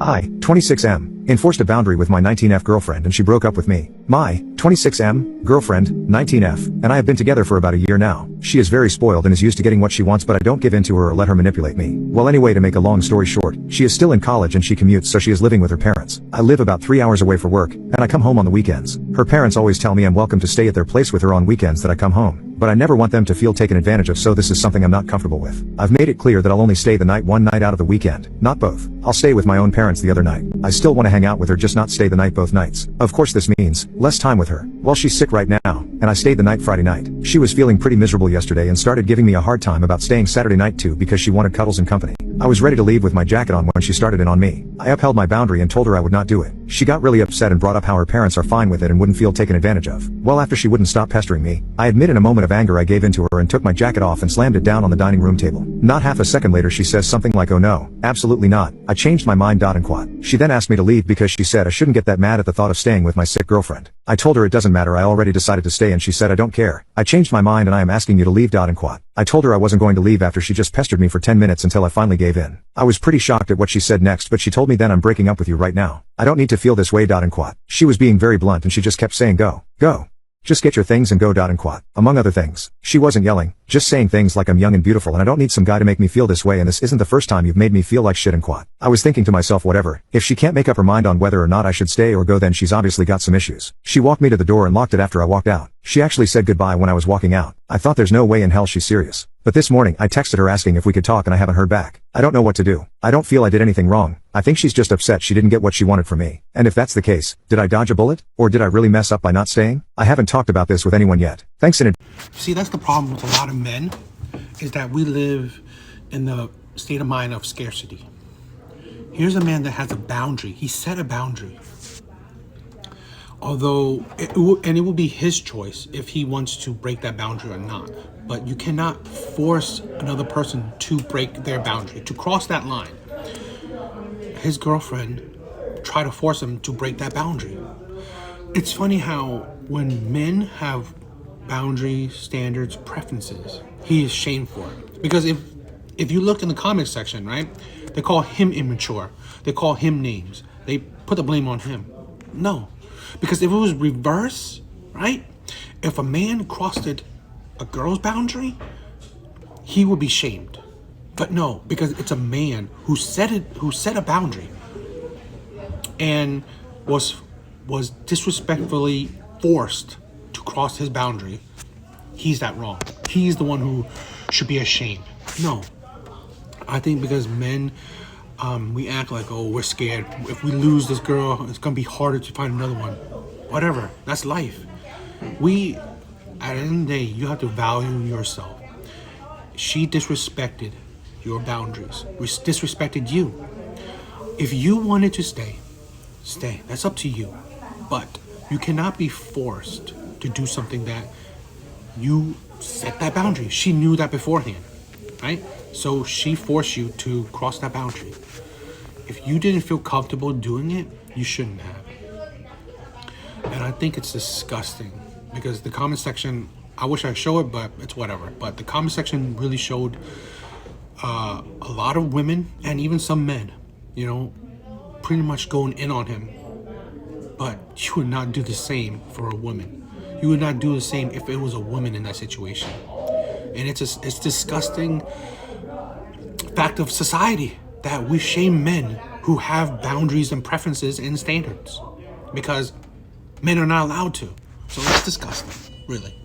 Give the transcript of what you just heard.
I, 26M, enforced a boundary with my 19F girlfriend and she broke up with me. My, 26M, girlfriend, 19F, and I have been together for about a year now. She is very spoiled and is used to getting what she wants, but I don't give in to her or let her manipulate me. Well, anyway, to make a long story short, she is still in college and she commutes, so she is living with her parents. I live about 3 hours away for work, and I come home on the weekends. Her parents always tell me I'm welcome to stay at their place with her on weekends that I come home, but I never want them to feel taken advantage of, so this is something I'm not comfortable with. I've made it clear that I'll only stay the night one night out of the weekend, not both. I'll stay with my own parents the other night. I still want to hang out with her, just not stay the night both nights. Of course this means less time with her. Well, she's sick right now, and I stayed the night Friday night. She was feeling pretty miserable yesterday and started giving me a hard time about staying Saturday night too because she wanted cuddles and company. I was ready to leave with my jacket on when she started in on me. I upheld my boundary and told her I would not do it. She got really upset and brought up how her parents are fine with it and wouldn't feel taken advantage of. Well, after she wouldn't stop pestering me, I admit in a moment of anger I gave in to her and took my jacket off and slammed it down on the dining room table. Not half a second later she says something like, "Oh no, absolutely not. I changed my mind. And quad." She then asked me to leave because she said I shouldn't get that mad at the thought of staying with my sick girlfriend. I told her it doesn't matter, I already decided to stay, and she said I don't care. I changed my mind and I am asking you to leave. And quad. I told her I wasn't going to leave after she just pestered me for 10 minutes until I finally gave in. I was pretty shocked at what she said next, but she told me then I'm breaking up with you right now. I don't need to feel this way. And quad. She was being very blunt and she just kept saying go. Just get your things and go. And quad. Among other things. She wasn't yelling, just saying things like I'm young and beautiful and I don't need some guy to make me feel this way, and this isn't the first time you've made me feel like shit. And quad. I was thinking to myself, whatever, if she can't make up her mind on whether or not I should stay or go, then she's obviously got some issues. She walked me to the door and locked it after I walked out. She actually said goodbye when I was walking out. I thought there's no way in hell she's serious. But this morning I texted her asking if we could talk and I haven't heard back. I don't know what to do. I don't feel I did anything wrong. I think she's just upset she didn't get what she wanted from me. And if that's the case, did I dodge a bullet? Or did I really mess up by not staying? I haven't talked about this with anyone yet. Thanks in See, that's the problem with a lot of men, is that we live in the state of mind of scarcity. Here's a man that has a boundary. He set a boundary. Although, it will be his choice if he wants to break that boundary or not. But you cannot force another person to break their boundary, to cross that line. His girlfriend tried to force him to break that boundary. It's funny how when men have boundaries, standards, preferences, he is shamed for it. Because if you look in the comments section, right, they call him immature. They call him names. They put the blame on him. No. Because if it was reverse, right? If a man crossed a girl's boundary, he would be shamed. But no, because it's a man who set a boundary and was disrespectfully forced to cross his boundary. He's that wrong. He's the one who should be ashamed. No. I think because men, we act like, oh, we're scared. If we lose this girl, it's gonna be harder to find another one. Whatever, that's life. At the end of the day, you have to value yourself. She disrespected your boundaries, disrespected you. If you wanted to stay. That's up to you. But you cannot be forced to do something that you set that boundary. She knew that beforehand, right? So she forced you to cross that boundary. If you didn't feel comfortable doing it, you shouldn't have. And I think it's disgusting because the comment section, I wish I show it, but it's whatever. But the comment section really showed a lot of women and even some men, pretty much going in on him. But you would not do the same for a woman. You would not do the same if it was a woman in that situation. And it's disgusting fact of society that we shame men who have boundaries and preferences and standards because men are not allowed to. So it's disgusting, really.